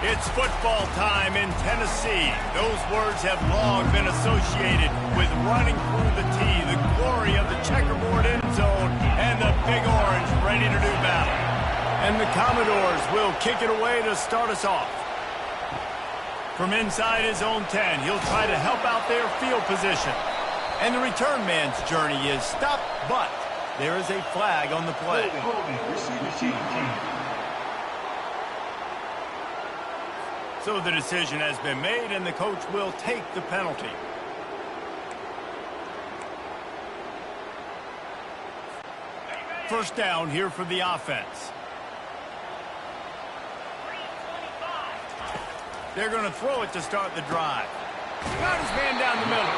It's football time in Tennessee. Those words have long been associated with running through the tee, the glory of the checkerboard end zone, and the Big Orange ready to do battle. And the Commodores will kick it away to start us off. From inside his own 10, he'll try to help out their field position. And the return man's journey is stopped, but there is a flag on the play. So the decision has been made, and the coach will take the penalty. First down here for the offense. They're going to throw it to start the drive. Got his man down the middle.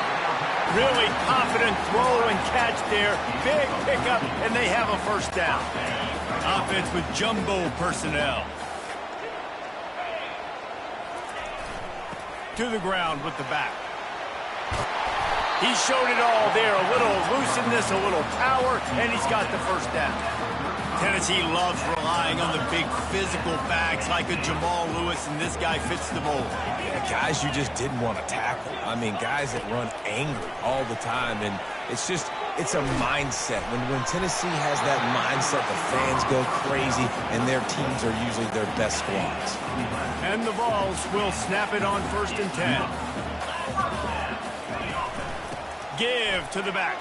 Really confident throw and catch there. Big pickup, and they have a first down. Offense with jumbo personnel. To the ground with the back. He showed it all there. A little looseness, a little power, and he's got the first down. Tennessee loves relying on the big physical backs like a Jamal Lewis, and this guy fits the mold. Yeah, guys you just didn't want to tackle. I mean, guys that run angry all the time, and it's a mindset. When Tennessee has that mindset, the fans go crazy, and their teams are usually their best squads. And the Vols will snap it on 1st and 10. Give to the back.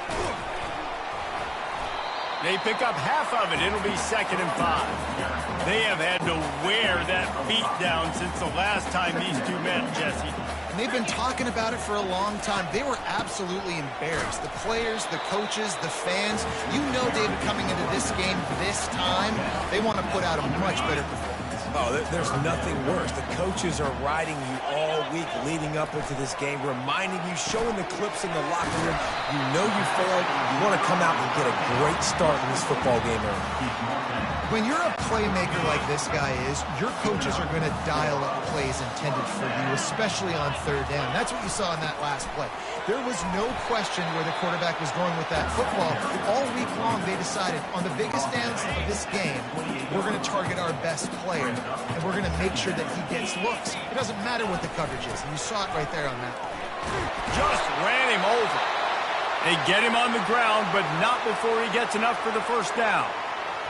They pick up half of it. It'll be 2nd and 5. They have had to wear that beat down since the last time these two met, Jesse. And they've been talking about it for a long time. They were absolutely embarrassed. The players, the coaches, the fans. You know, David, coming into this game this time, they want to put out a much better performance. Oh, there's nothing worse. The coaches are riding you all week leading up into this game, reminding you, showing the clips in the locker room. You know you failed. You want to come out and get a great start in this football game early. When you're a playmaker like this guy is, your coaches are going to dial up plays intended for you, especially on 3rd down. That's what you saw in that last play. There was no question where the quarterback was going with that football. All week long, they decided on the biggest downs of this game, we're going to target our best player, and we're going to make sure that he gets looks. It doesn't matter what the coverage is, and you saw it right there on that. Just ran him over. They get him on the ground, but not before he gets enough for the first down.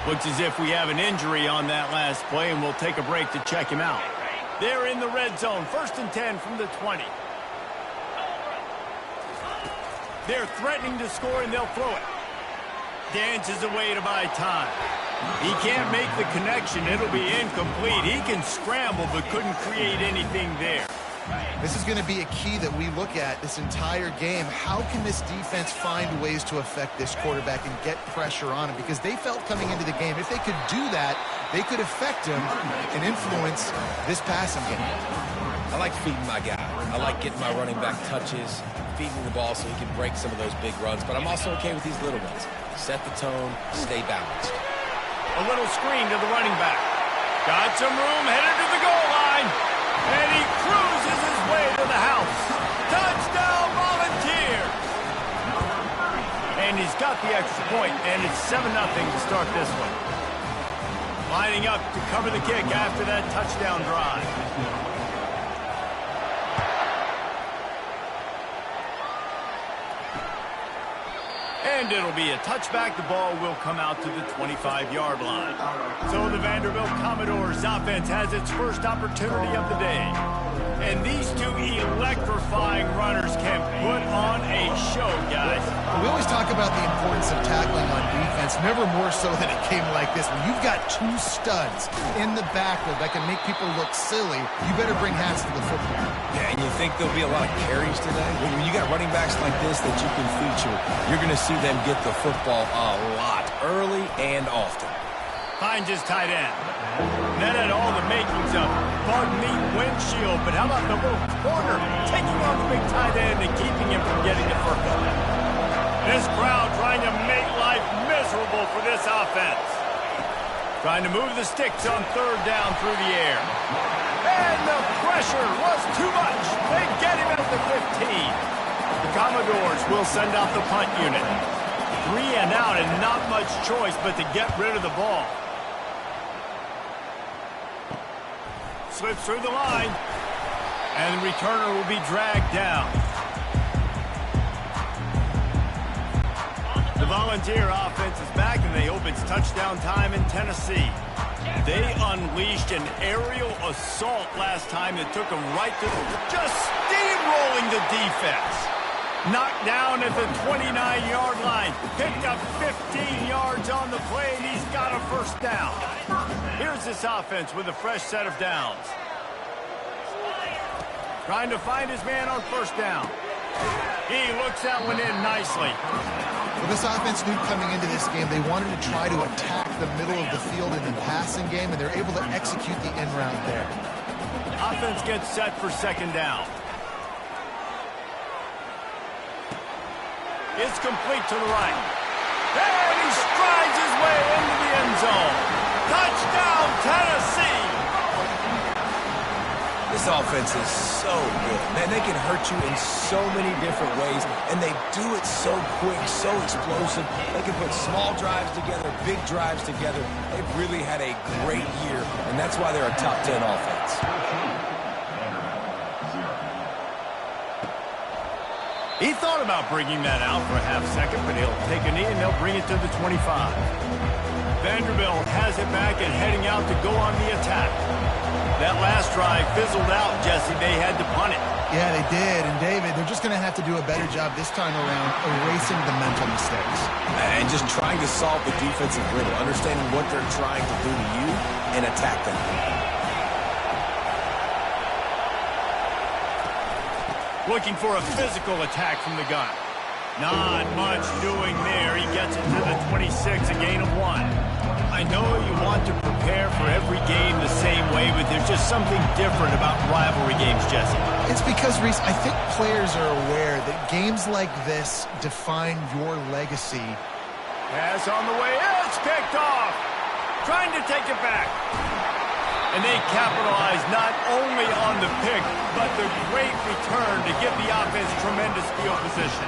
Looks as if we have an injury on that last play, and we'll take a break to check him out. They're in the red zone, 1st and 10 from the 20. They're threatening to score, and they'll throw it. Dances away to buy time. He can't make the connection. It'll be incomplete. He can scramble, but couldn't create anything there. This is going to be a key that we look at this entire game. How can this defense find ways to affect this quarterback and get pressure on him? Because they felt coming into the game, if they could do that, they could affect him and influence this passing game. I like feeding my guy. I like getting my running back touches, feeding the ball so he can break some of those big runs. But I'm also okay with these little ones. Set the tone, stay balanced. A little screen to the running back. Got some room, headed to the goal line. And he cruises his way to the house. Touchdown, Volunteers! And he's got the extra point, and it's 7-0 to start this one. Lining up to cover the kick after that touchdown drive. And it'll be a touchback. The ball will come out to the 25-yard line. So the Vanderbilt Commodores offense has its first opportunity of the day. And these two electrifying runners can put on a show, guys. We always talk about the importance of tackling on defense, never more so than a game like this. When you've got two studs in the backfield that can make people look silly, you better bring hats to the football. Yeah, and you think there'll be a lot of carries today? When you got running backs like this that you can feature, you're going to see them get the football a lot, early and often. Finds his tight end. That had all the makings of bug meat windshield, but how about the little corner taking on the big tight end and keeping him from getting the first down? This crowd trying to make life miserable for this offense. Trying to move the sticks on 3rd down through the air. And the pressure was too much. They get him at the 15. The Commodores will send out the punt unit. 3 and out and not much choice but to get rid of the ball. slips through the line. And the returner will be dragged down. The Volunteer offense is back, and they hope it's touchdown time in Tennessee. They unleashed an aerial assault last time that took them right to just steamrolling the defense. Knocked down at the 29-yard line. Picked up 15 yards on the play, and he's got a first down. Here's this offense with a fresh set of downs. Trying to find his man on first down. He looks that one in nicely. Well, this offense knew coming into this game they wanted to try to attack the middle of the field in the passing game, and they're able to execute the end route there. Offense gets set for second down. It's complete to the right. And he strides his way into the end zone. Touchdown, Tennessee! This offense is so good. Man, they can hurt you in so many different ways, and they do it so quick, so explosive. They can put small drives together, big drives together. They've really had a great year, and that's why they're a top 10 offense. He thought about bringing that out for a half second, but he'll take a knee and they'll bring it to the 25. Vanderbilt has it back and heading out to go on the attack. That last drive fizzled out, Jesse. They had to punt it. Yeah, they did. And, David, they're just going to have to do a better job this time around erasing the mental mistakes. And just trying to solve the defensive riddle, understanding what they're trying to do to you and attack them. Looking for a physical attack from the gun. Not much doing there. He gets it to the 26, a gain of 1. I know you want to prepare for every game the same way, but there's just something different about rivalry games, Jesse. It's because, Reese, I think players are aware that games like this define your legacy. Pass on the way. It's picked off. Trying to take it back. And they capitalize not only on the pick, but the great return to give the offense tremendous field position.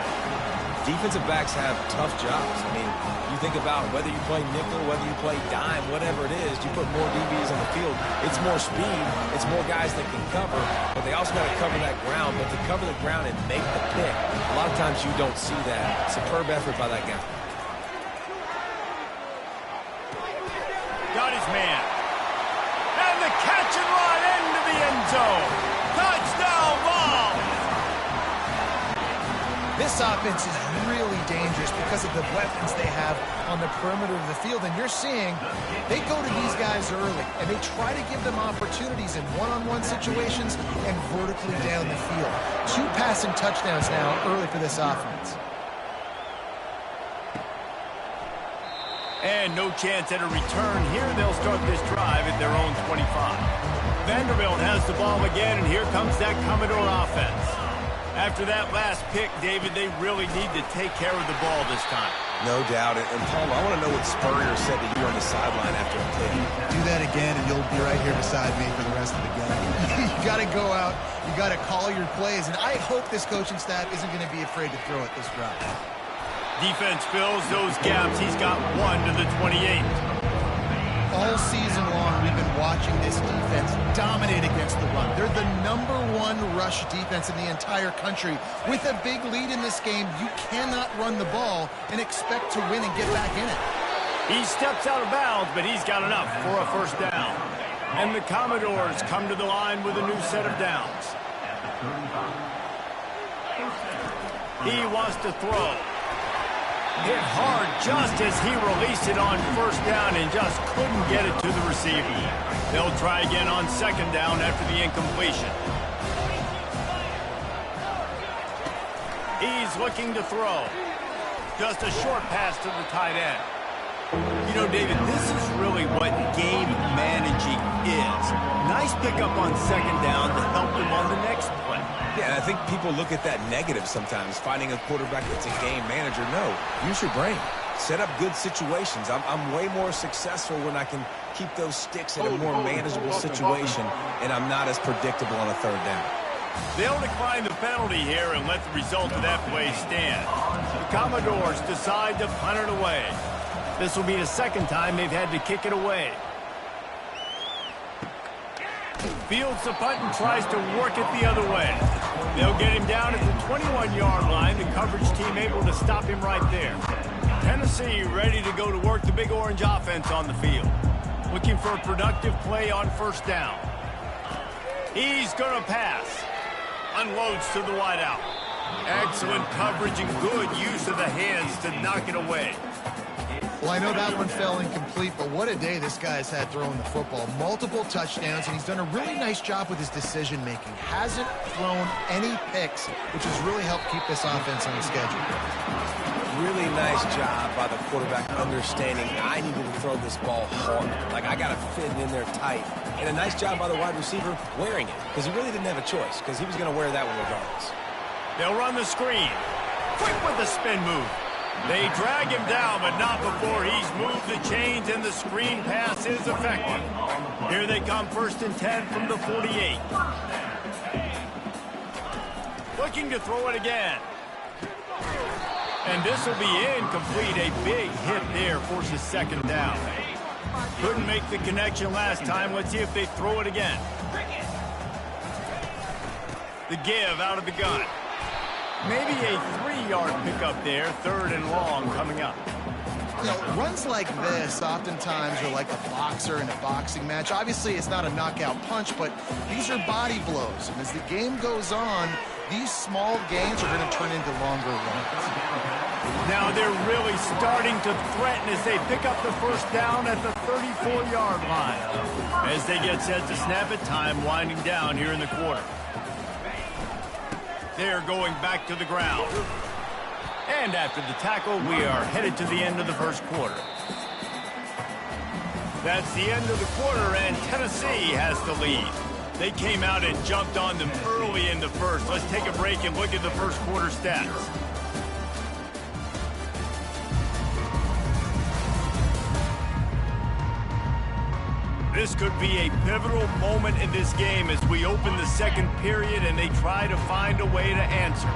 Defensive backs have tough jobs. I mean, you think about whether you play nickel, whether you play dime, whatever it is, you put more DBs on the field. It's more speed. It's more guys that can cover, but they also got to cover that ground. But to cover the ground and make the pick, a lot of times you don't see that. Superb effort by that guy. Got his man. And the catch and run into the end zone. Touchdown, Vols! This offense is really dangerous because of the weapons they have on the perimeter of the field. And you're seeing they go to these guys early, and they try to give them opportunities in one-on-one situations and vertically down the field. 2 passing touchdowns now early for this offense. And no chance at a return here. They'll start this drive at their own 25. Vanderbilt has the ball again, and here comes that Commodore offense. After that last pick, David, they really need to take care of the ball this time. No doubt. And Paul, I want to know what Spurrier said to you on the sideline after a play. Do that again, and you'll be right here beside me for the rest of the game. You got to go out. You got to call your plays. And I hope this coaching staff isn't going to be afraid to throw it this drive. Defense fills those gaps. He's got 1 to the 28. All season long, we've been watching this defense dominate against the run. They're the #1 rush defense in the entire country. With a big lead in this game, you cannot run the ball and expect to win and get back in it. He steps out of bounds, but he's got enough for a first down. And the Commodores come to the line with a new set of downs. He wants to throw. Hit hard just as he released it on first down and just couldn't get it to the receiver. They'll try again on second down after the incompletion. He's looking to throw. Just a short pass to the tight end. You know, David, this is really what game managing is. Nice pickup on second down to help them on the next play. Yeah, and I think people look at that negative sometimes, finding a quarterback that's a game manager. No, use your brain. Set up good situations. I'm way more successful when I can keep those sticks in a more manageable situation, and I'm not as predictable on a third down. They'll decline the penalty here and let the result of that play stand. The Commodores decide to punt it away. This will be the second time they've had to kick it away. Fields the punt and tries to work it the other way. They'll get him down at the 21-yard line. The coverage team able to stop him right there. Tennessee ready to go to work the Big Orange offense on the field. Looking for a productive play on first down. He's going to pass. Unloads to the wideout. Excellent coverage and good use of the hands to knock it away. Well, I know that one fell incomplete, but what a day this guy's had throwing the football. Multiple touchdowns, and he's done a really nice job with his decision-making. Hasn't thrown any picks, which has really helped keep this offense on schedule. Really nice job by the quarterback understanding I needed to throw this ball hard. Like, I got to fit it in there tight. And a nice job by the wide receiver wearing it, because he really didn't have a choice, because he was going to wear that one regardless. They'll run the screen. Quick with the spin move. They drag him down, but not before he's moved the chains, and the screen pass is effective. Here they come, 1st and 10 from the 48. Looking to throw it again. And this will be incomplete. A big hit there forces 2nd down. Couldn't make the connection last time. Let's see if they throw it again. The give out of the gun. Maybe a 3-yard pickup there, 3rd and long coming up. You know, runs like this oftentimes are like a boxer in a boxing match. Obviously, it's not a knockout punch, but these are body blows. And as the game goes on, these small gains are going to turn into longer runs. Now they're really starting to threaten as they pick up the 1st down at the 34-yard line. As they get set to snap it, time winding down here in the quarter. They're going back to the ground. And after the tackle, we are headed to the end of the 1st quarter. That's the end of the quarter, and Tennessee has the lead. They came out and jumped on them early in the 1st. Let's take a break and look at the 1st quarter stats. This could be a pivotal moment in this game as we open the 2nd period and they try to find a way to answer.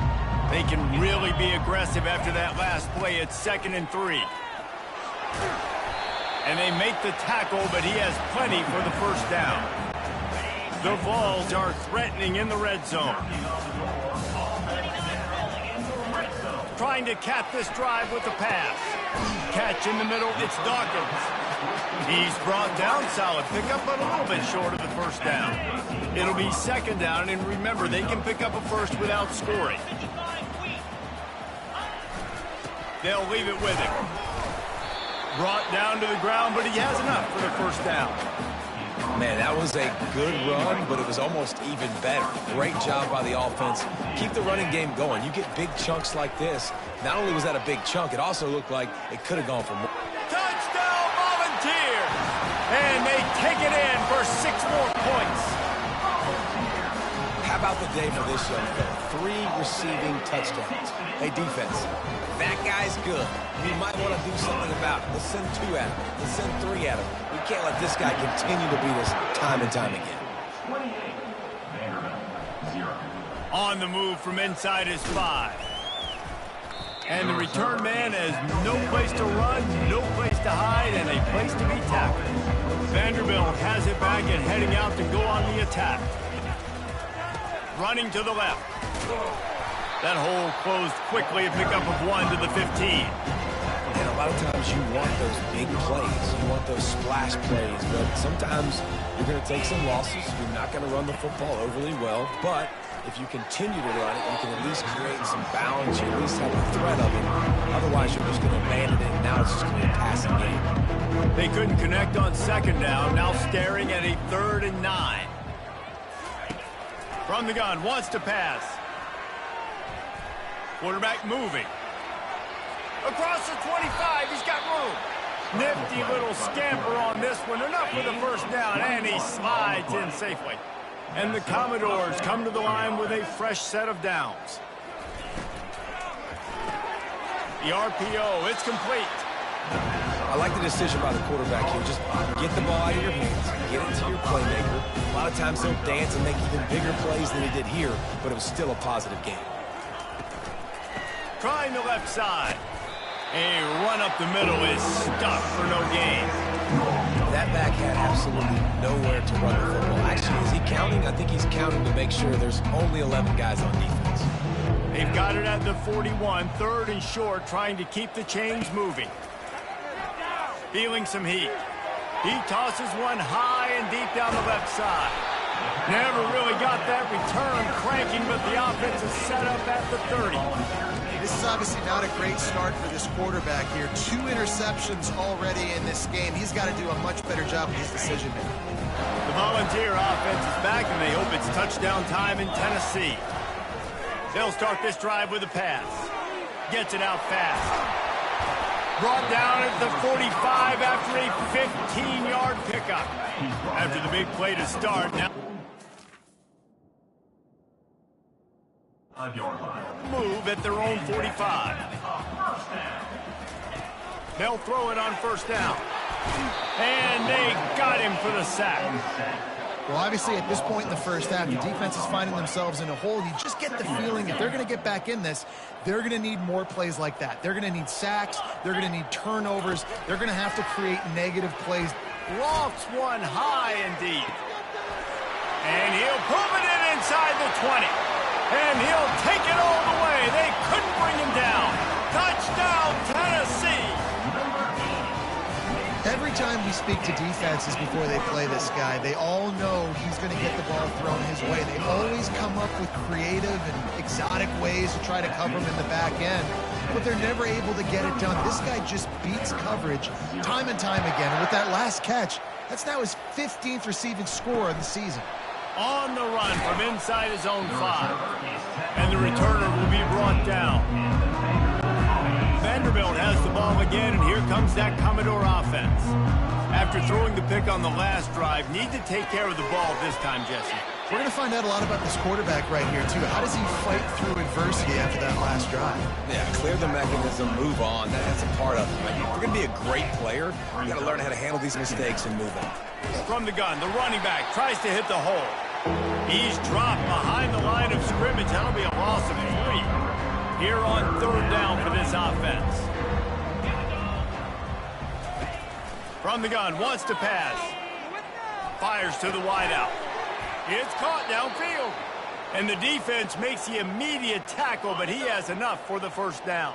They can really be aggressive after that last play. It's 2nd and 3. And they make the tackle, but he has plenty for the 1st down. The Vols are threatening in the red zone. Trying to cap this drive with the pass. Catch in the middle, it's Dawkins. He's brought down, solid pickup, but a little bit short of the 1st down. It'll be 2nd down, and remember, they can pick up a 1st without scoring. They'll leave it with him. Brought down to the ground, but he has enough for the 1st down. Man, that was a good run, but it was almost even better. Great job by the offense. Keep the running game going. You get big chunks like this. Not only was that a big chunk, it also looked like it could have gone for more. Touchdown, Volunteers! And they take it in for 6 more points. How about the day for this young fella? 3 receiving touchdowns. Hey, defense, that guy's good. You might want to do something about it. Let's send 2 at him. Let's send 3 at him. We can't let this guy continue to beat us time and time again. On the move from inside his 5. And the return man has no place to run, no place to hide, and a place to be tackled. Vanderbilt has it back and heading out to go on the attack. Running to the left. That hole closed quickly, a pickup of 1 to the 15. And a lot of times you want those big plays. You want those splash plays, but sometimes you're going to take some losses. You're not going to run the football overly well, but if you continue to run it, you can at least create some balance. You at least have a threat of it. Otherwise, you're just going to abandon it, and now it's just going to be a passing game. They couldn't connect on 2nd down, now staring at a 3rd and 9. From the gun, wants to pass. Quarterback moving. Across the 25, he's got room. Nifty little scamper on this one, enough for the 1st down, and he slides in safely. And the Commodores come to the line with a fresh set of downs. The RPO, it's complete. I like the decision by the quarterback here. Just get the ball out of your hands, get it to your playmaker. A lot of times he'll dance and make even bigger plays than he did here, but it was still a positive game. Trying the left side. A run up the middle is stuck for no gain. That back had absolutely nowhere to run the football. Actually Is he counting? I think he's counting to make sure there's only 11 guys on defense. They've got it at the 41, 3rd and short, trying to keep the chains moving. Feeling some heat. He tosses one high and deep down the left side. Never really got that return cranking, but the offense is set up at the 30. This is obviously not a great start for this quarterback here. 2 interceptions already in this game. He's got to do a much better job with his decision-making. The Volunteer offense is back, and they hope it's touchdown time in Tennessee. They'll start this drive with a pass. Gets it out fast. Brought down at the 45 after a 15-yard pickup. After the big play to start, now move at their own 45. They'll throw it on 1st down. And they got him for the sack. Well, obviously, at this point in the first half, the defense is finding themselves in a hole. You just get the feeling if they're going to get back in this, they're going to need more plays like that. They're going to need sacks. They're going to need turnovers. They're going to have to create negative plays. Lofts one high and deep. And he'll put it in inside the 20. And he'll take it all the way. They couldn't bring him down. Touchdown, Tennessee. Every time we speak to defenses before they play this guy, they all know he's going to get the ball thrown his way. They always come up with creative and exotic ways to try to cover him in the back end, but they're never able to get it done. This guy just beats coverage time and time again. And with that last catch, that's now his 15th receiving score of the season. On the run from inside his own 5. And the returner will be brought down. Vanderbilt has the ball again, and here comes that Commodore offense. After throwing the pick on the last drive, need to take care of the ball this time, Jesse. We're going to find out a lot about this quarterback right here, too. How does he fight through adversity after that last drive? Yeah, clear the mechanism, move on. That's a part of it. Like, if you're going to be a great player, you got to learn how to handle these mistakes and move on. From the gun, the running back tries to hit the hole. He's dropped behind the line of scrimmage. That'll be a loss of 3. Here on 3rd down for this offense. From the gun, wants to pass. Fires to the wideout. It's caught downfield. And the defense makes the immediate tackle, but he has enough for the 1st down.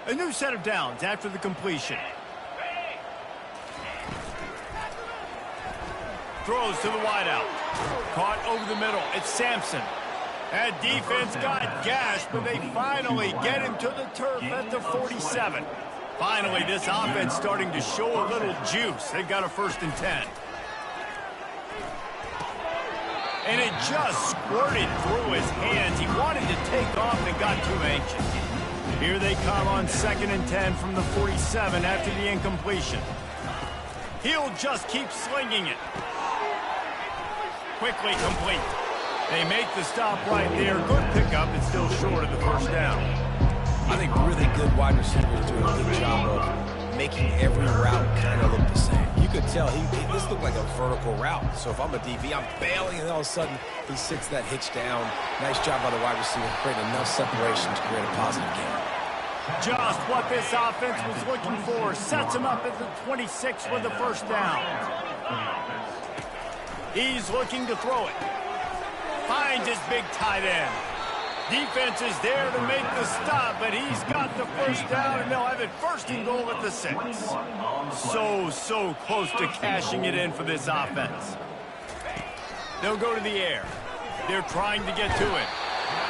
A new set of downs after the completion. Throws to the wideout. Caught over the middle. It's Sampson. That defense got gashed, but they finally get him to the turf at the 47. Finally, this offense starting to show a little juice. They've got a 1st and 10. And it just squirted through his hands. He wanted to take off and got too anxious. Here they come on 2nd and 10 from the 47 after the incompletion. He'll just keep slinging it. Quickly complete. They make the stop right there. Good pickup. It's still short of the 1st down. I think really good wide receivers do a good job of making every route kind of look the same. You could tell this looked like a vertical route. So if I'm a DB, I'm bailing, and all of a sudden he sits that hitch down. Nice job by the wide receiver, creating enough separation to create a positive game. Just what this offense was looking for. Sets him up at the 26 with the 1st down. He's looking to throw it. Finds his big tight end. Defense is there to make the stop, but he's got the 1st down, and they'll have it 1st and goal at the 6. So close to cashing it in for this offense. They'll go to the air. They're trying to get to it.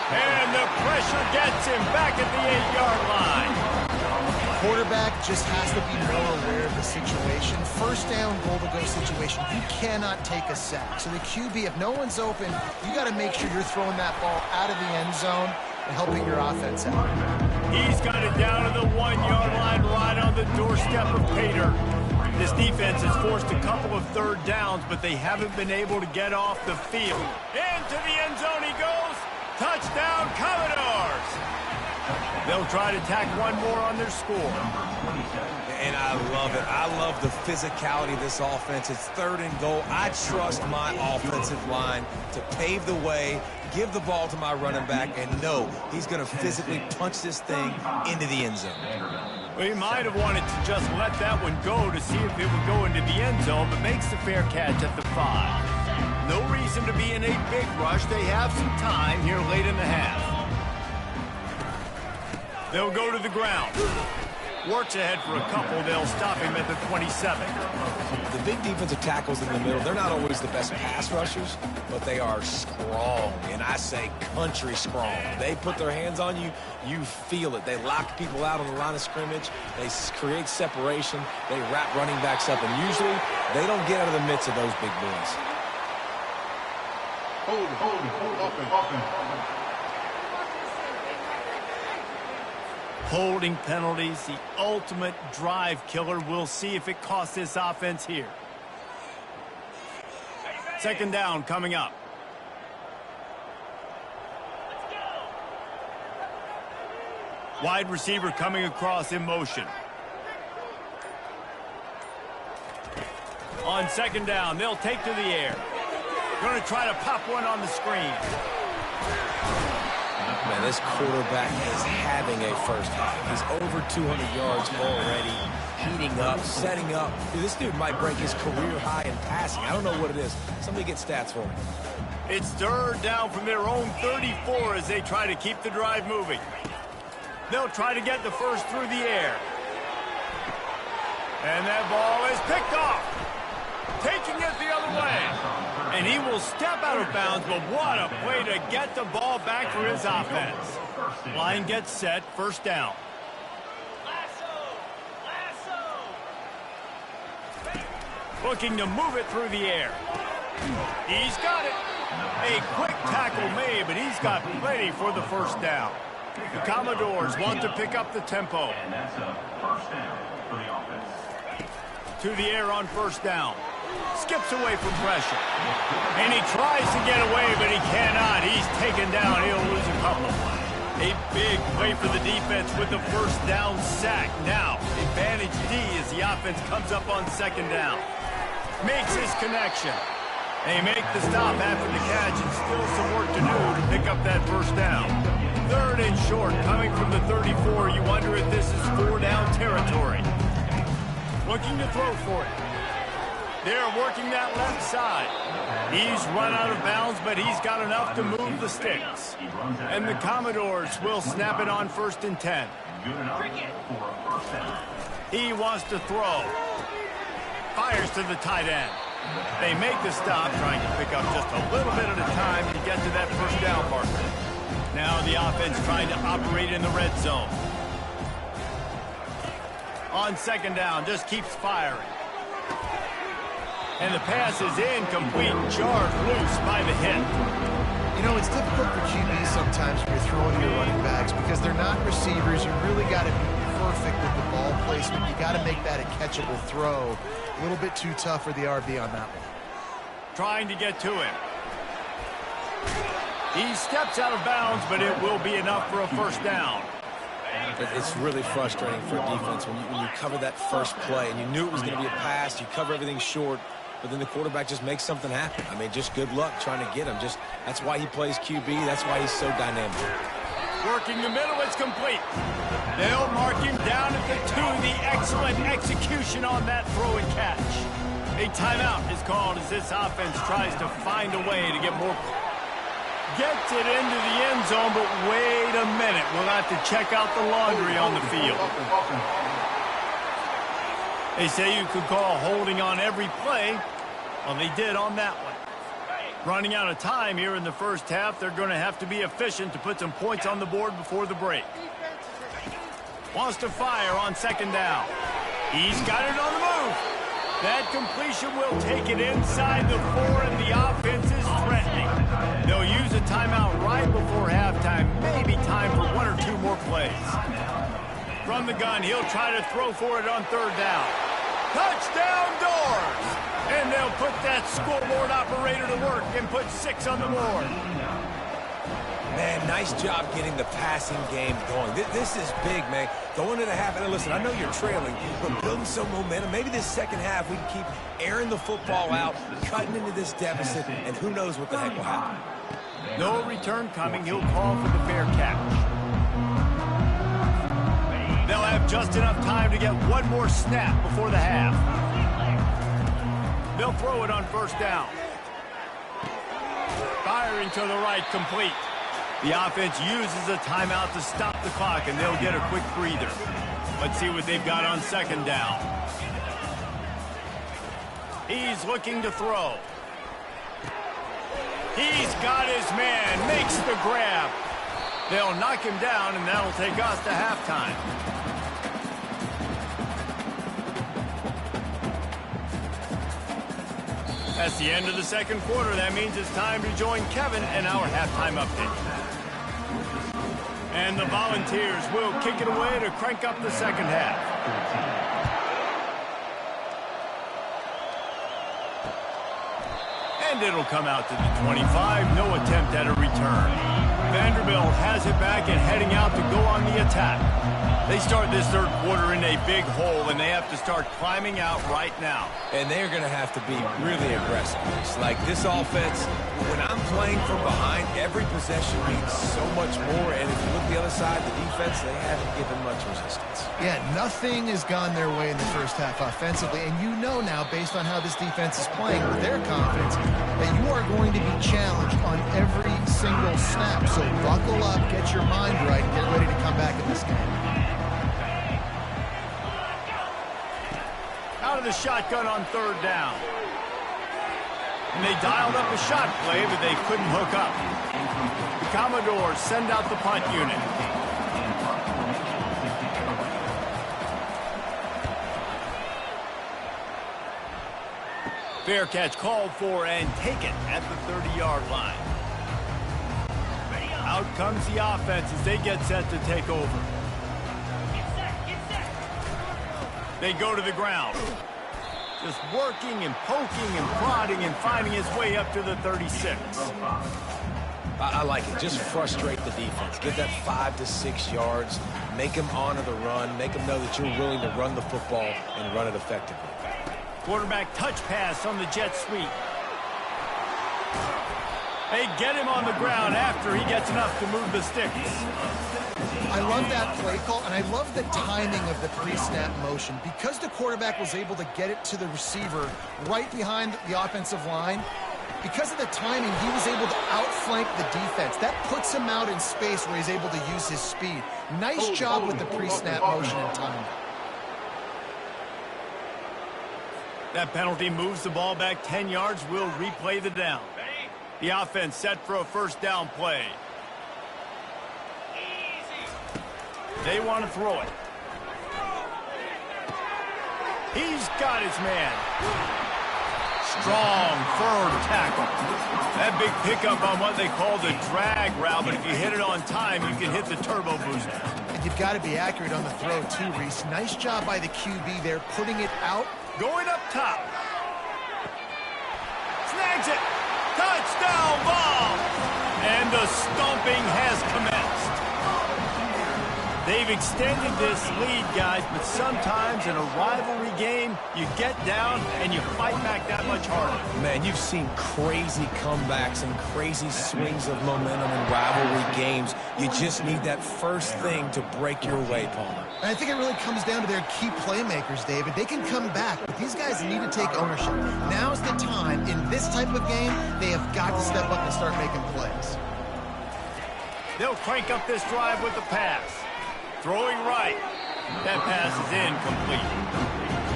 And the pressure gets him back at the 8-yard line. Quarterback just has to be more aware of the situation. 1st down, goal-to-go situation. You cannot take a sack. So the QB, if no one's open, you got to make sure you're throwing that ball out of the end zone and helping your offense out. He's got it down to the 1-yard line right on the doorstep of Pater. This defense has forced a couple of 3rd downs, but they haven't been able to get off the field. Into the end zone he goes. Touchdown, Commodores. They'll try to tack one more on their score. And I love it. I love the physicality of this offense. It's 3rd and goal. I trust my offensive line to pave the way, give the ball to my running back, and know he's going to physically punch this thing into the end zone. Well, he might have wanted to just let that one go to see if it would go into the end zone, but makes the fair catch at the 5. No reason to be in a big rush. They have some time here late in the half. They'll go to the ground. Works ahead for a couple. They'll stop him at the 27. The big defensive tackles in the middle, they're not always the best pass rushers, but they are strong, and I say country strong. They put their hands on you, you feel it. They lock people out on the line of scrimmage. They create separation. They wrap running backs up, and usually they don't get out of the midst of those big boys. Holding penalties, the ultimate drive killer. We'll see if it costs this offense here. Second down coming up. Wide receiver coming across in motion. On second down, they'll take to the air. Going to try to pop one on the screen. Man, this quarterback is having a first half. He's over 200 yards already, heating up, setting up. Dude, this dude might break his career high in passing. I don't know what it is. Somebody get stats for him. It's third down from their own 34 as they try to keep the drive moving. They'll try to get the first through the air. And that ball is picked off. Taking it the other way. And he will step out of bounds, but what a play to get the ball back for his offense. Line gets set, first down. Looking to move it through the air. He's got it. A quick tackle made, but he's got plenty for the first down. The Commodores want to pick up the tempo. And that's a first down for the offense. To the air on first down. Skips away from pressure. And he tries to get away, but he cannot. He's taken down. He'll lose a couple. A big play for the defense with the first down sack. Now, advantage D as the offense comes up on second down. Makes his connection. They make the stop after the catch, and still some work to do to pick up that first down. Third and short, coming from the 34. You wonder if this is four-down territory. Looking to throw for it. They're working that left side. He's run out of bounds, but he's got enough to move the sticks. And the Commodores will snap it on first and 10. He wants to throw. Fires to the tight end. They make the stop, trying to pick up just a little bit at a time to get to that first down marker. Now the offense trying to operate in the red zone. On second down, just keeps firing. And the pass is incomplete, jarred loose by the hit. You know, it's difficult for QBs sometimes when you're throwing to your running backs because they're not receivers. You really got to be perfect with the ball placement. You got to make that a catchable throw. A little bit too tough for the RB on that one. Trying to get to him. He steps out of bounds, but it will be enough for a first down. It's really frustrating for a defense when you cover that first play and you knew it was going to be a pass, you cover everything short, but then the quarterback just makes something happen. I mean, just good luck trying to get him. That's why he plays QB. That's why he's so dynamic. Working the middle, it's complete. They'll mark him down at the 2. The excellent execution on that throw and catch. A timeout is called as this offense tries to find a way to get more. Gets it into the end zone, but wait a minute. We'll have to check out the laundry on the field. They say you could call holding on every play. Well, they did on that one. Running out of time here in the first half. They're going to have to be efficient to put some points on the board before the break. Wants to fire on second down. He's got it on the move. That completion will take it inside the 4, and the offense is threatening. They'll use a timeout right before halftime. Maybe time for 1 or 2 more plays. From the gun, he'll try to throw for it on third down. Touchdown Doors! And they'll put that scoreboard operator to work and put 6 on the board. Man, nice job getting the passing game going. This is big, man. Going into half, and listen, I know you're trailing, but building some momentum. Maybe this second half we can keep airing the football out, cutting into this deficit, and who knows what the heck will happen. No return coming. He'll call for the fair catch. They'll have just enough time to get one more snap before the half. They'll throw it on first down. Firing to the right, complete. The offense uses a timeout to stop the clock, and they'll get a quick breather. Let's see what they've got on second down. He's looking to throw. He's got his man, makes the grab. They'll knock him down, and that'll take us to halftime. That's the end of the second quarter. That means it's time to join Kevin and our halftime update. And the Volunteers will kick it away to crank up the second half. And it'll come out to the 25. No attempt at a return. Vanderbilt has it back and heading out to go on the attack. They start this third quarter in a big hole, and they have to start climbing out right now. And they're going to have to be really aggressive. It's like this offense, when I'm playing from behind, every possession means so much more. And if you look the other side, the defense, they haven't given much resistance. Yeah, nothing has gone their way in the first half offensively. And you know now, based on how this defense is playing with their confidence, that you are going to be challenged on every single snap. So buckle up, get your mind right, and get ready to come back in this game. Out of the shotgun on third down. And they dialed up a shot play, but they couldn't hook up. The Commodores send out the punt unit. Fair catch called for and taken at the 30-yard line. Out comes the offense as they get set to take over. They go to the ground. Just working and poking and prodding and finding his way up to the 36. I like it. Just frustrate the defense. Get that 5 to 6 yards. Make them honor the run. Make them know that you're willing to run the football and run it effectively. Quarterback touch pass on the jet sweep. They get him on the ground after he gets enough to move the sticks. I love that play call, and I love the timing of the pre-snap motion. Because the quarterback was able to get it to the receiver right behind the offensive line, because of the timing, he was able to outflank the defense. That puts him out in space where he's able to use his speed. Nice job with the pre-snap motion and timing. That penalty moves the ball back 10 yards. We'll replay the down. The offense set for a first down play. They want to throw it. He's got his man. Strong, firm tackle. That big pickup on what they call the drag route, but if you hit it on time, you can hit the turbo booster. And you've got to be accurate on the throw, too, Reese. Nice job by the QB there, putting it out. Going up top. Snags it. Touchdown ball. And the stomping has commenced. They've extended this lead, guys, but sometimes in a rivalry game, you get down and you fight back that much harder. Man, you've seen crazy comebacks and crazy swings of momentum in rivalry games. You just need that first thing to break your way, Palmer. And I think it really comes down to their key playmakers, David. They can come back, but these guys need to take ownership. Now's the time. In this type of game, they have got to step up and start making plays. They'll crank up this drive with the pass. Throwing right. That pass is incomplete.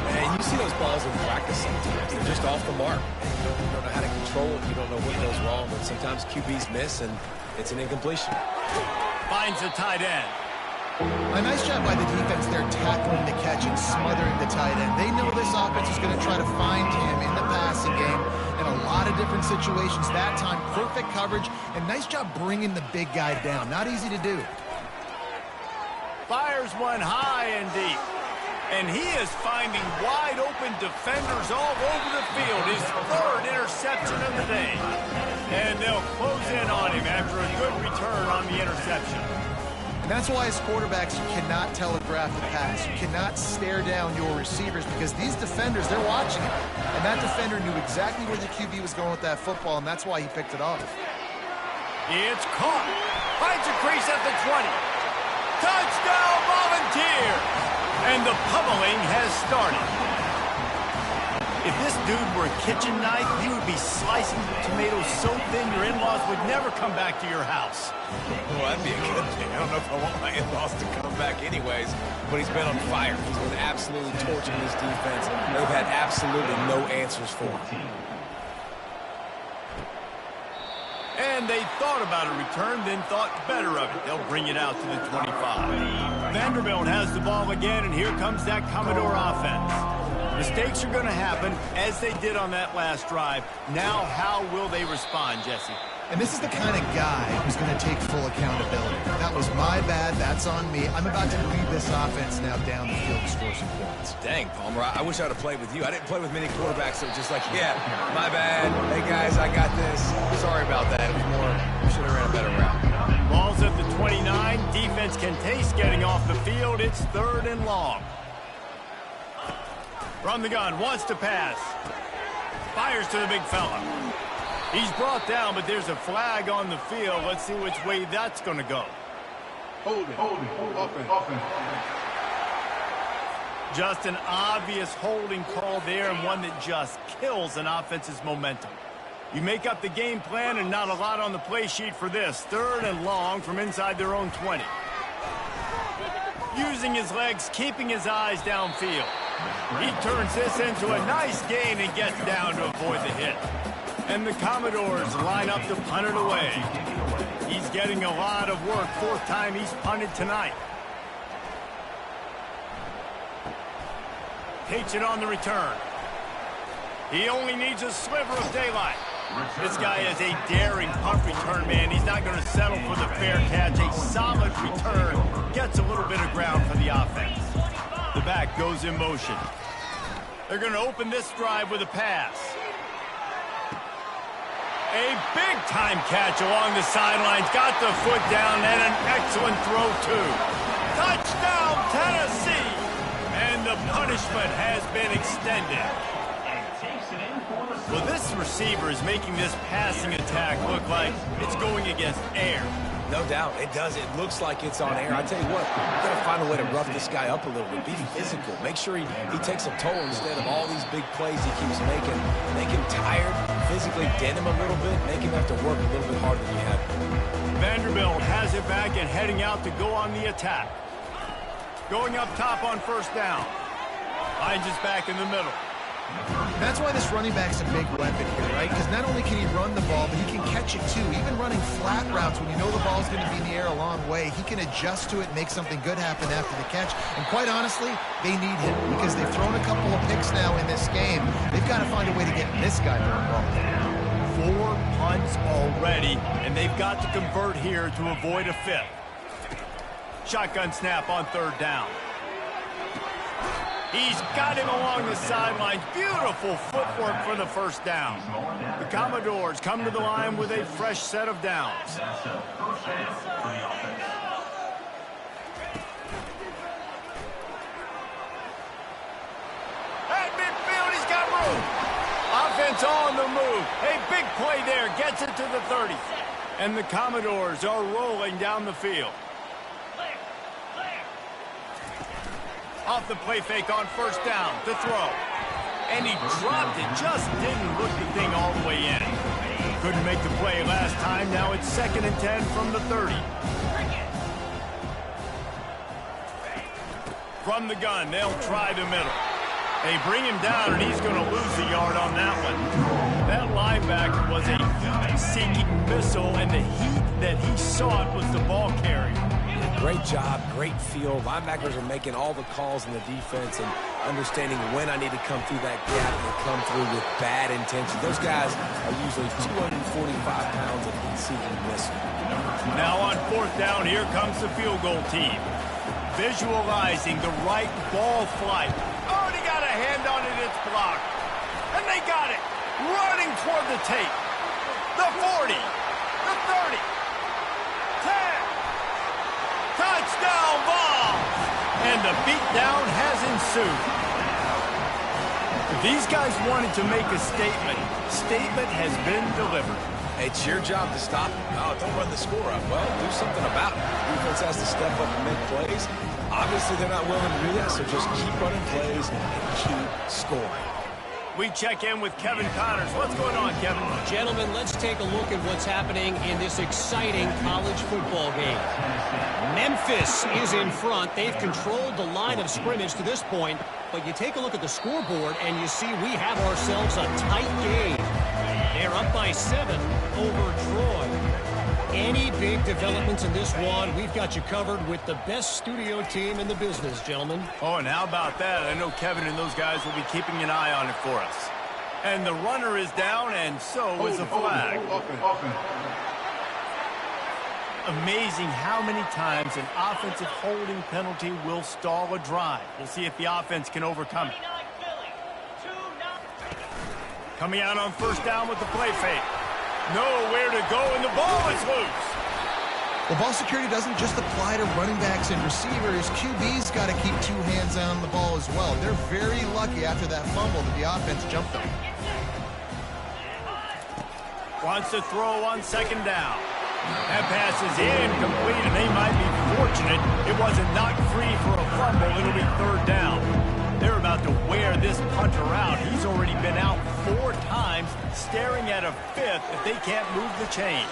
Man, you see those balls in practice sometimes. They're just off the mark. You don't know how to control it. You don't know what goes wrong, but sometimes QBs miss, and it's an incompletion. Finds the tight end. A nice job by the defense there, tackling the catch and smothering the tight end. They know this offense is going to try to find him in the passing game in a lot of different situations. That time, perfect coverage, and nice job bringing the big guy down. Not easy to do. Fires one high and deep. And he is finding wide open defenders all over the field. His third interception of the day. And they'll close in on him after a good return on the interception. And that's why as quarterbacks, you cannot telegraph the pass. You cannot stare down your receivers because these defenders, they're watching it. And that defender knew exactly where the QB was going with that football, and that's why he picked it off. It's caught. Finds a crease at the 20. Touchdown, Volunteer! And the pummeling has started. If this dude were a kitchen knife, he would be slicing tomatoes so thin your in-laws would never come back to your house. Well, that'd be a good thing. I don't know if I want my in-laws to come back anyways, but he's been on fire. He's been absolutely torching this defense. They've had absolutely no answers for him. And they thought about a return, then thought better of it. They'll bring it out to the 25. Vanderbilt has the ball again, and here comes that Commodore offense. Mistakes are going to happen, as they did on that last drive. Now, how will they respond, Jesse? And this is the kind of guy who's going to take full accountability. That was my bad. That's on me. I'm about to lead this offense now down the field to score some points. Dang, Palmer, I wish I would have played with you. I didn't play with many quarterbacks that were just like, yeah, my bad. Hey, guys, I got this. Sorry about that. It was more, we should have ran a better route. Ball's at the 29. Defense can taste getting off the field. It's 3rd and long. From the gun, wants to pass. Fires to the big fella. He's brought down, but there's a flag on the field. Let's see which way that's going to go. Holding. Offense. Just an obvious holding call there, and one that just kills an offense's momentum. You make up the game plan, and not a lot on the play sheet for this. 3rd and long from inside their own 20. Using his legs, keeping his eyes downfield. He turns this into a nice gain and gets down to avoid the hit. And the Commodores line up to punt it away. He's getting a lot of work. 4th time he's punted tonight. Takes it on the return. He only needs a sliver of daylight. This guy is a daring punt return man. He's not going to settle for the fair catch. A solid return. Gets a little bit of ground for the offense. The back goes in motion. They're going to open this drive with a pass. A big-time catch along the sidelines. Got the foot down and an excellent throw, too. Touchdown, Tennessee! And the punishment has been extended. Well, this receiver is making this passing attack look like it's going against air. No doubt, it does. It looks like it's on air. I tell you what, we've got to find a way to rough this guy up a little bit, be physical, make sure he takes a toll instead of all these big plays he keeps making. Make him tired, physically dent him a little bit, make him have to work a little bit harder than you have. Vanderbilt has it back and heading out to go on the attack. Going up top on 1st down. Hines is back in the middle. That's why this running back's a big weapon here, right? Because not only can he run the ball, but he can catch it too. Even running flat routes when you know the ball's going to be in the air a long way, he can adjust to it and make something good happen after the catch. And quite honestly, they need him because they've thrown a couple of picks now in this game. They've got to find a way to get this guy the ball. 4 punts already, and they've got to convert here to avoid a 5th. Shotgun snap on 3rd down. He's got him along the sidelines. Beautiful footwork for the 1st down. The Commodores come to the line with a fresh set of downs. At midfield, he's got room. Offense on the move. A big play there. Gets it to the 30. And the Commodores are rolling down the field. Off the play fake on 1st down to throw. And he dropped it. Just didn't look the thing all the way in. Couldn't make the play last time. Now it's 2nd and 10 from the 30. From the gun, they'll try the middle. They bring him down, and he's going to lose the yard on that one. That linebacker was a heat-seeking missile, and the heat that he sought was the ball carrier. Great job, great feel. Linebackers are making all the calls in the defense and understanding when I need to come through that gap and come through with bad intention. Those guys are usually 245 pounds of heat-seeking missile. Now on 4th down, here comes the field goal team. Visualizing the right ball flight. Already got a hand on it, it's blocked. And they got it. Running toward the tape. The 40. The 30. 10. Touchdown, Vols! And the beatdown has ensued. These guys wanted to make a statement. Statement has been delivered. It's your job to stop them. Oh, don't run the score up. Well, do something about it. Defense has to step up and make plays. Obviously, they're not willing to do that, so just keep running plays and keep scoring. We check in with Kevin Connors. What's going on, Kevin? Gentlemen, let's take a look at what's happening in this exciting college football game. Memphis is in front. They've controlled the line of scrimmage to this point, but you take a look at the scoreboard and you see we have ourselves a tight game. They're up by 7 over Troy. Any big developments in this one, we've got you covered with the best studio team in the business, gentlemen. Oh, and how about that? I know Kevin and those guys will be keeping an eye on it for us. And the runner is down, and so is the flag. Amazing how many times an offensive holding penalty will stall a drive. We'll see if the offense can overcome it. Coming out on first down with the play fake. Nowhere to go, and the ball is loose. Well, ball security doesn't just apply to running backs and receivers. QB's got to keep 2 hands on the ball as well. They're very lucky after that fumble that the offense jumped them. Wants to throw on second down. That pass is incomplete, and they might be fortunate it wasn't knocked free for a fumble. It'll be third down. They're about to wear this punter out. He's already been out 4 times, staring at a 5th if they can't move the chains.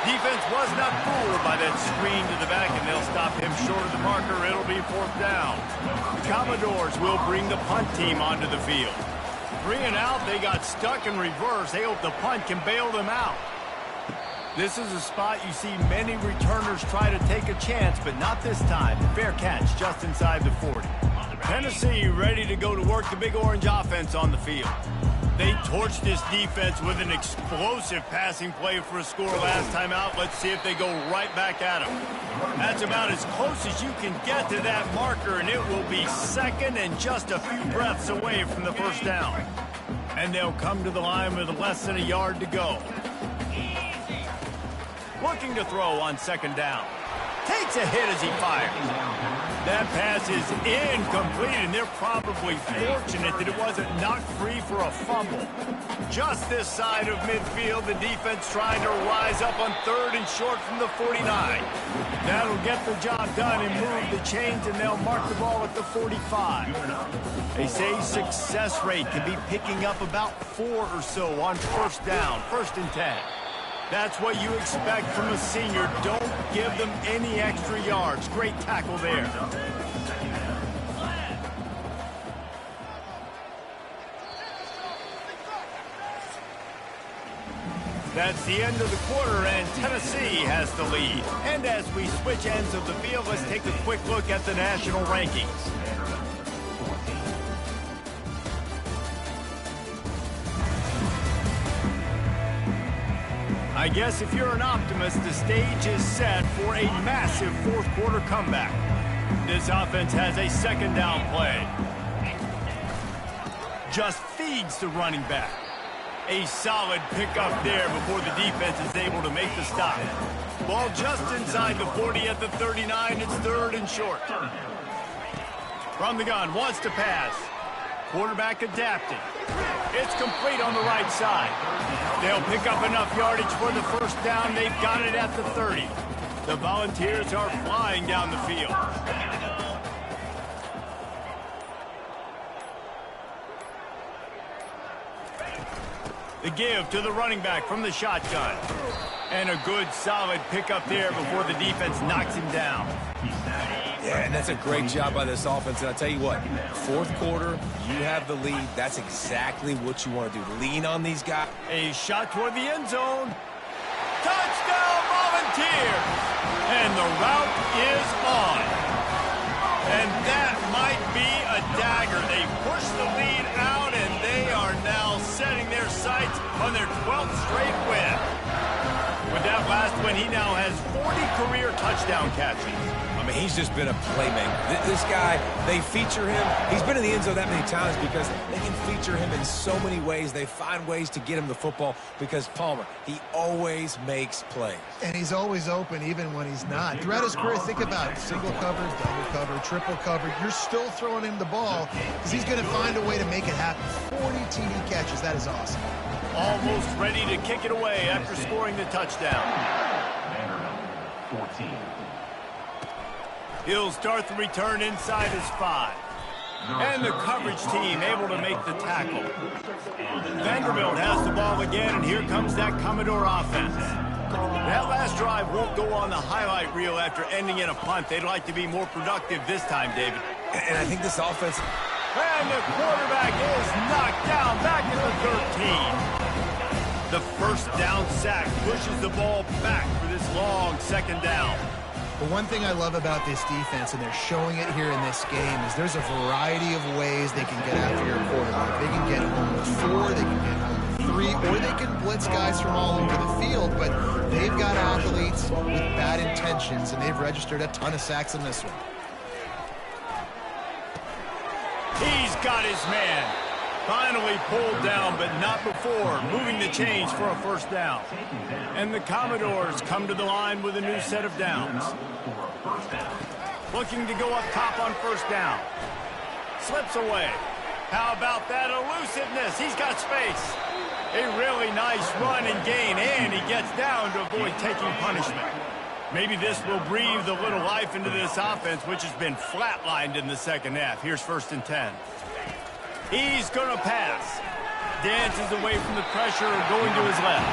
Defense was not fooled by that screen to the back, and they'll stop him short of the marker. It'll be fourth down. The Commodores will bring the punt team onto the field. 3 and out, they got stuck in reverse. They hope the punt can bail them out. This is a spot you see many returners try to take a chance, but not this time. Fair catch just inside the 40. Tennessee ready to go to work the Big Orange offense on the field. They torched this defense with an explosive passing play for a score last time out. Let's see if they go right back at them. That's about as close as you can get to that marker, and it will be second and just a few breaths away from the first down. And they'll come to the line with less than a yard to go. Looking to throw on second down. Takes a hit as he fires. That pass is incomplete, and they're probably fortunate that it wasn't knocked free for a fumble. Just this side of midfield, the defense trying to rise up on third and short from the 49. That'll get the job done and move the chains, and they'll mark the ball at the 45. They say success rate can be picking up about 4 or so on first down, 1st and 10. That's what you expect from a senior. Don't give them any extra yards. Great tackle there. That's the end of the quarter, and Tennessee has the lead. And as we switch ends of the field, let's take a quick look at the national rankings. I guess if you're an optimist, the stage is set for a massive fourth-quarter comeback. This offense has a second down play. Just feeds the running back. A solid pickup there before the defense is able to make the stop. Ball just inside the 40 at the 39. It's third and short. From the gun, wants to pass. Quarterback adapted. It's complete on the right side. They'll pick up enough yardage for the first down. They've got it at the 30. The Volunteers are flying down the field. The give to the running back from the shotgun. And a good, solid pickup there before the defense knocks him down. Yeah, and that's a great job by this offense. And I'll tell you what, fourth quarter, you have the lead. That's exactly what you want to do. Lean on these guys. A shot toward the end zone. Touchdown, Volunteers! And the route is on. And that might be a dagger. They push the lead out, and they are now setting their sights on their 12th straight win. With that last win, he now has 40 career touchdown catches. I mean, he's just been a playmaker. This guy, they feature him. He's been in the end zone that many times because they can feature him in so many ways. They find ways to get him the football because Palmer, he always makes plays. And he's always open even when he's not. Throughout his career, think about it. Single cover, double cover, triple cover. You're still throwing him the ball because he's going to find a way to make it happen. 40 TD catches. That is awesome. Almost ready to kick it away after scoring the touchdown. 14. He'll start the return inside his 5. And the coverage team able to make the tackle. Vanderbilt has the ball again, and here comes that Commodore offense. That last drive won't go on the highlight reel after ending in a punt. They'd like to be more productive this time, David. And I think this offense... And the quarterback is knocked down back at the 13. The first down sack pushes the ball back for this long second down. The one thing I love about this defense, and they're showing it here in this game, is there's a variety of ways they can get after your quarterback. They can get home with 4, they can get home with 3, or they can blitz guys from all over the field, but they've got athletes with bad intentions, and they've registered a ton of sacks in this one. He's got his man. Finally pulled down, but not before. Moving the chains for a first down. And the Commodores come to the line with a new set of downs. Looking to go up top on first down. Slips away. How about that elusiveness? He's got space. A really nice run and gain, and he gets down to avoid taking punishment. Maybe this will breathe a little life into this offense, which has been flatlined in the second half. Here's 1st and 10. He's going to pass. Dances away from the pressure, going to his left.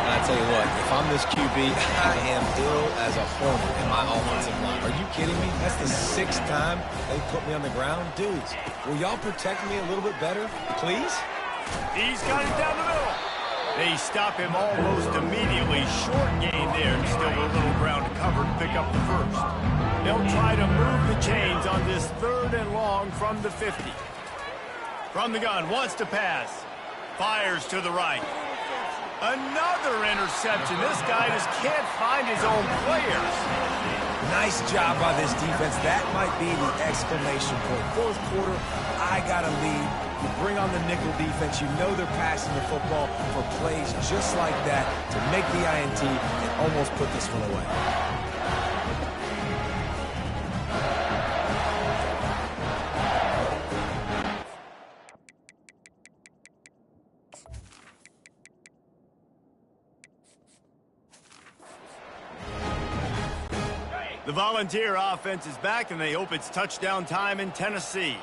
I tell you what, if I'm this QB, I am ill as a hornet in my offensive line. Are you kidding me? That's the 6th time they put me on the ground. Dudes, will y'all protect me a little bit better, please? He's got it down the middle. They stop him almost immediately. Short gain there. Still a little ground to cover to pick up the first. They'll try to move the chains on this 3rd and long from the 50. From the gun, wants to pass. Fires to the right. Another interception. This guy just can't find his own players. Nice job by this defense. That might be the exclamation point. 4th quarter, I got a lead. You bring on the nickel defense. You know they're passing the football for plays just like that to make the INT and almost put this one away. The Volunteer offense is back, and they hope it's touchdown time in Tennessee.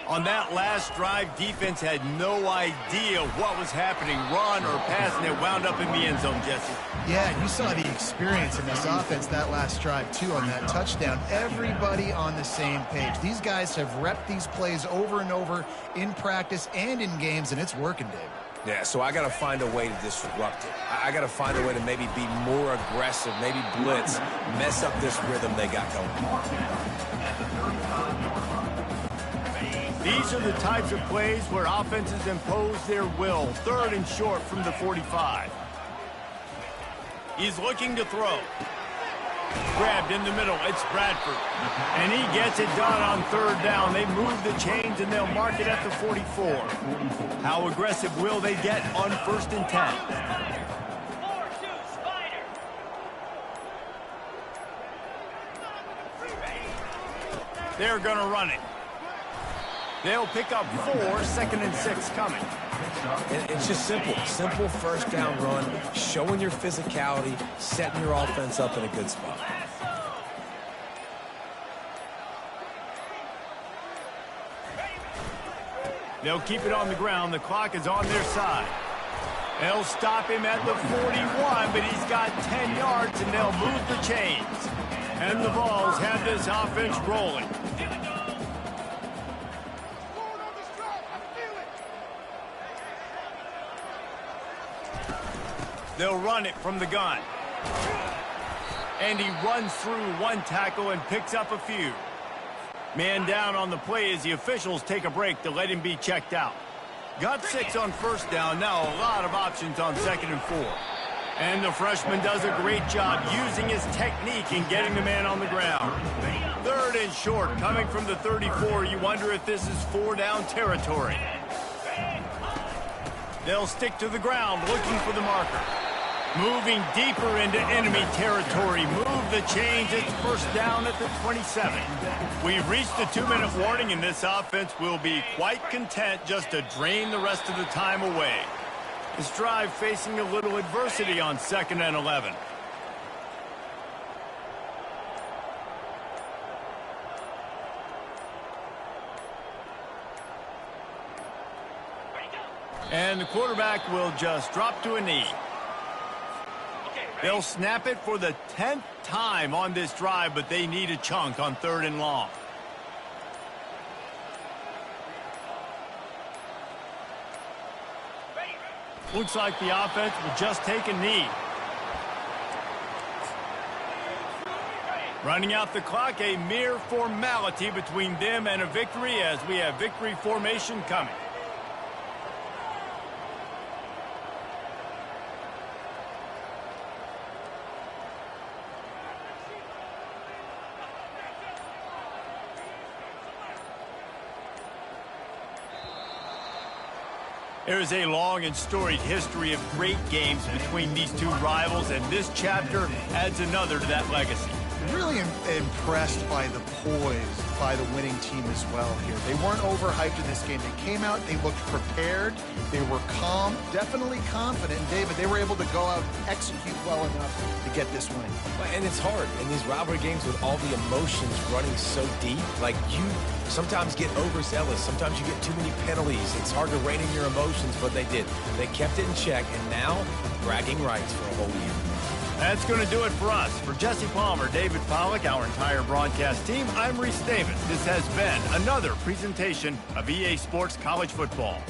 On that last drive, defense had no idea what was happening, run or pass, and it wound up in the end zone, Jesse. Yeah, you saw the experience in this offense that last drive, too, on that touchdown. Everybody on the same page. These guys have repped these plays over and over in practice and in games, and it's working, David. Yeah, so I got to find a way to disrupt it. I got to find a way to maybe be more aggressive, maybe blitz, mess up this rhythm they got going. These are the types of plays where offenses impose their will. 3rd and short from the 45. He's looking to throw. Grabbed in the middle. It's Bradford. And he gets it done on 3rd down. They move the chains, and they'll mark it at the 44. How aggressive will they get on 1st and 10? They're going to run it. They'll pick up 4, 2nd and 6 coming. And it's just simple. Simple 1st down run, showing your physicality, setting your offense up in a good spot. They'll keep it on the ground. The clock is on their side. They'll stop him at the 41, but he's got 10 yards, and they'll move the chains. And the Vols have this offense rolling. They'll run it from the gun. And he runs through one tackle and picks up a few. Man down on the play as the officials take a break to let him be checked out. Got 6 on 1st down. Now a lot of options on 2nd and 4. And the freshman does a great job using his technique and getting the man on the ground. 3rd and short coming from the 34. You wonder if this is 4-down territory. They'll stick to the ground looking for the marker. Moving deeper into enemy territory. Move the chains. It's 1st down at the 27. We've reached the 2-minute warning, and this offense will be quite content just to drain the rest of the time away. This drive facing a little adversity on 2nd and 11. And the quarterback will just drop to a knee. They'll snap it for the 10th time on this drive, but they need a chunk on 3rd and long. Looks like the offense will just take a knee. Running out the clock, a mere formality between them and a victory as we have victory formation coming. There is a long and storied history of great games between these two rivals, and this chapter adds another to that legacy. Really impressed by the poise by the winning team as well here. They weren't overhyped in this game. They came out, they looked prepared, they were calm, definitely confident. And David, they were able to go out and execute well enough to get this win. And it's hard in these rivalry games with all the emotions running so deep. Like, you sometimes get overzealous. Sometimes you get too many penalties. It's hard to rein in your emotions, but they did. They kept it in check, and now bragging rights for a whole year. That's going to do it for us. For Jesse Palmer, David Pollack, our entire broadcast team, I'm Reese Davis. This has been another presentation of EA Sports College Football.